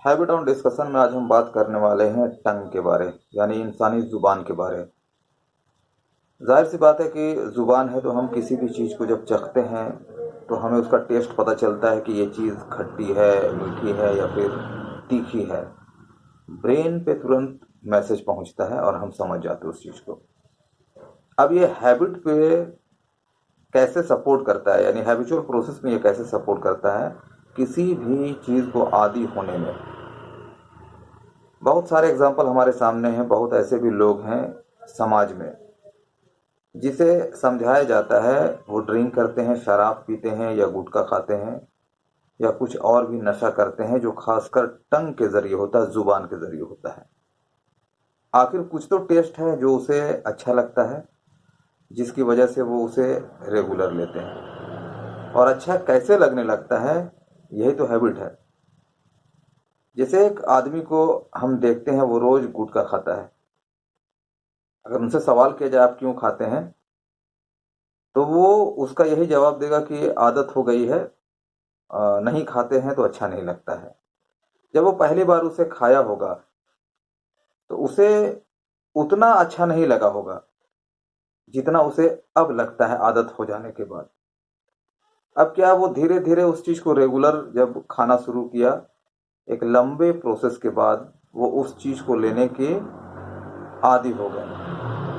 Habit on discussion में आज हम बात करने वाले हैं टंग के बारे, यानी इंसानी ज़ुबान के बारे। जाहिर सी बात है कि ज़ुबान है तो हम किसी भी चीज़ को जब चखते हैं तो हमें उसका टेस्ट पता चलता है कि ये चीज़ खट्टी है, मीठी है या फिर तीखी है। ब्रेन पे तुरंत मैसेज पहुंचता है और हम समझ जाते हैं उस चीज़ को। अब ये हैबिट पे कैसे सपोर्ट करता है, यानी हैबिचुअल प्रोसेस में ये कैसे सपोर्ट करता है किसी भी चीज़ को आदी होने में। बहुत सारे एग्जाम्पल हमारे सामने हैं। बहुत ऐसे भी लोग हैं समाज में जिसे समझाया जाता है वो ड्रिंक करते हैं, शराब पीते हैं या गुटखा खाते हैं या कुछ और भी नशा करते हैं, जो खासकर टंग के जरिए होता है, जुबान के जरिए होता है। आखिर कुछ तो टेस्ट है जो उसे अच्छा लगता है, जिसकी वजह से वो उसे रेगुलर लेते हैं। और अच्छा कैसे लगने लगता है, यही तो हैबिट है। जैसे एक आदमी को हम देखते हैं वो रोज गुटखा खाता है। अगर उनसे सवाल किया जाए आप क्यों खाते हैं, तो वो उसका यही जवाब देगा कि आदत हो गई है, नहीं खाते हैं तो अच्छा नहीं लगता है। जब वो पहली बार उसे खाया होगा तो उसे उतना अच्छा नहीं लगा होगा जितना उसे अब लगता है आदत हो जाने के बाद। अब क्या, वो धीरे धीरे उस चीज को रेगुलर जब खाना शुरू किया, एक लंबे प्रोसेस के बाद वो उस चीज को लेने के आदी हो गए।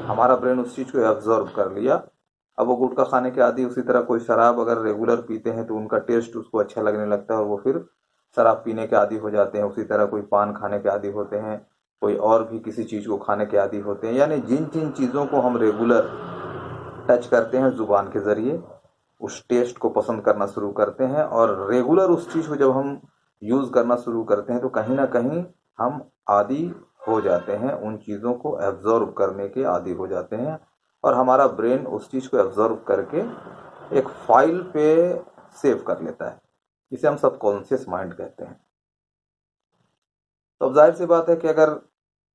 हमारा ब्रेन उस चीज को एब्जॉर्ब कर लिया। अब वो गुटखा खाने के आदी, उसी तरह कोई शराब अगर रेगुलर पीते हैं तो उनका टेस्ट उसको अच्छा लगने लगता है और वो फिर शराब पीने के आदी हो जाते हैं। उसी तरह कोई पान खाने के आदी होते हैं, कोई और भी किसी चीज को खाने के आदी होते हैं। यानी जिन जिन चीजों को हम रेगुलर टच करते हैं जुबान के जरिए, उस टेस्ट को पसंद करना शुरू करते हैं। और रेगुलर उस चीज को जब हम यूज करना शुरू करते हैं तो कहीं ना कहीं हम आदी हो जाते हैं, उन चीज़ों को एब्जॉर्ब करने के आदी हो जाते हैं। और हमारा ब्रेन उस चीज़ को एब्जॉर्ब करके एक फाइल पे सेव कर लेता है, इसे हम सबकॉन्शियस माइंड कहते हैं। तो अब जाहिर सी बात है कि अगर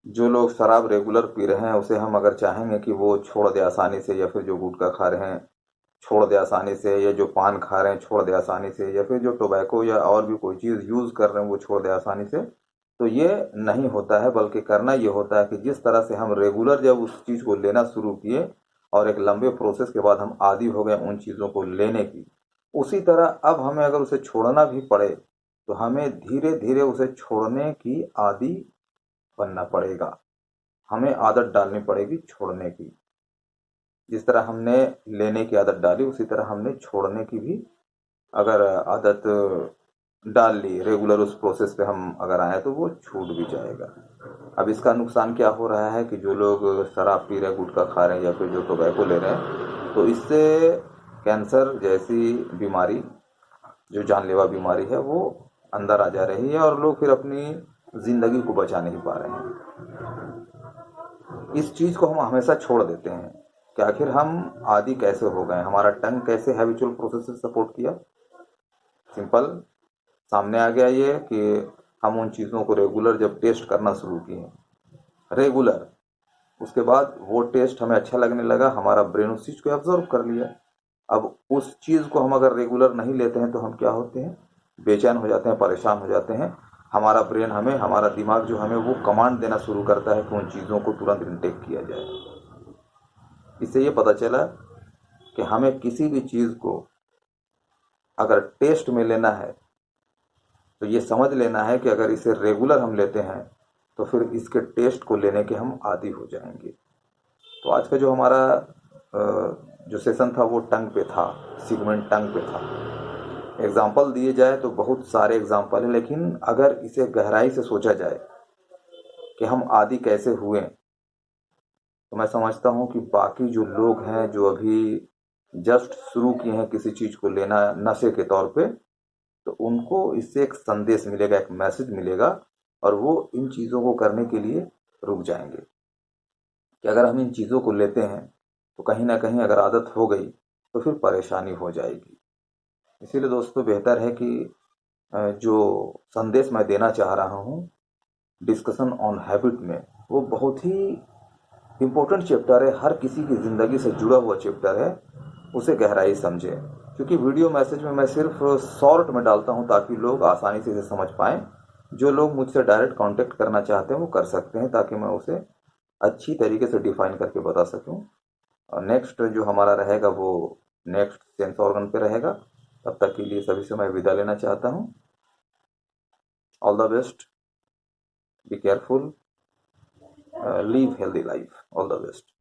जो लोग शराब रेगुलर पी रहे हैं उसे हम अगर चाहेंगे कि वो छोड़ दे आसानी से, या फिर जो गुटखा खा रहे हैं छोड़ दे आसानी से, या जो पान खा रहे हैं छोड़ दे आसानी से, या फिर जो टोबैको या और भी कोई चीज़ यूज़ कर रहे हैं वो छोड़ दे आसानी से, तो ये नहीं होता है। बल्कि करना ये होता है कि जिस तरह से हम रेगुलर जब उस चीज़ को लेना शुरू किए और एक लंबे प्रोसेस के बाद हम आदी हो गए उन चीज़ों को लेने की, उसी तरह अब हमें अगर उसे छोड़ना भी पड़े तो हमें धीरे धीरे उसे छोड़ने की आदी बनना पड़ेगा। हमें आदत डालनी पड़ेगी छोड़ने की। जिस तरह हमने लेने की आदत डाली उसी तरह हमने छोड़ने की भी अगर आदत डाल ली, रेगुलर उस प्रोसेस पे हम अगर आए तो वो छूट भी जाएगा। अब इसका नुकसान क्या हो रहा है कि जो लोग शराब पी रहे हैं, गुटखा खा रहे हैं या फिर जो टोबैको ले रहे हैं, तो इससे कैंसर जैसी बीमारी, जो जानलेवा बीमारी है, वो अंदर आ जा रही है और लोग फिर अपनी जिंदगी को बचा नहीं पा रहे हैं। इस चीज़ को हम हमेशा छोड़ देते हैं कि आखिर हम आदी कैसे हो गए, हमारा टंग कैसे हैबिचुअल प्रोसेस से सपोर्ट किया। सिंपल सामने आ गया ये कि हम उन चीज़ों को रेगुलर जब टेस्ट करना शुरू किए, रेगुलर, उसके बाद वो टेस्ट हमें अच्छा लगने लगा, हमारा ब्रेन उस चीज़ को एब्जॉर्ब कर लिया। अब उस चीज़ को हम अगर रेगुलर नहीं लेते हैं तो हम क्या होते हैं, बेचैन हो जाते हैं, परेशान हो जाते हैं। हमारा ब्रेन हमें, हमारा दिमाग जो हमें वो कमांड देना शुरू करता है कि उन चीज़ों को तुरंत इनटेक किया जाए। इससे ये पता चला कि हमें किसी भी चीज़ को अगर टेस्ट में लेना है तो ये समझ लेना है कि अगर इसे रेगुलर हम लेते हैं तो फिर इसके टेस्ट को लेने के हम आदी हो जाएंगे। तो आज का जो हमारा जो सेशन था वो टंग पे था, सेगमेंट टंग पे था। एग्जाम्पल दिए जाए तो बहुत सारे एग्जाम्पल हैं, लेकिन अगर इसे गहराई से सोचा जाए कि हम आदी कैसे हुए, तो मैं समझता हूँ कि बाकी जो लोग हैं जो अभी जस्ट शुरू किए हैं किसी चीज़ को लेना नशे के तौर पे, तो उनको इससे एक संदेश मिलेगा, एक मैसेज मिलेगा और वो इन चीज़ों को करने के लिए रुक जाएंगे। कि अगर हम इन चीज़ों को लेते हैं तो कहीं ना कहीं अगर आदत हो गई तो फिर परेशानी हो जाएगी। इसीलिए दोस्तों बेहतर है कि जो संदेश मैं देना चाह रहा हूँ डिस्कशन ऑन हैबिट में, वो बहुत ही इम्पोर्टेंट चैप्टर है, हर किसी की ज़िंदगी से जुड़ा हुआ चैप्टर है, उसे गहराई समझे। क्योंकि वीडियो मैसेज में मैं सिर्फ शॉर्ट में डालता हूँ ताकि लोग आसानी से इसे समझ पाएँ, जो लोग मुझसे डायरेक्ट कांटेक्ट करना चाहते हैं वो कर सकते हैं, ताकि मैं उसे अच्छी तरीके से डिफाइन करके बता सकूं। और नेक्स्ट जो हमारा रहेगा वो नेक्स्ट सेंस ऑर्गन पे रहेगा। तब तक के लिए सभी से मैं विदा लेना चाहता हूँ। All the best, be careful, live healthy life, all the best.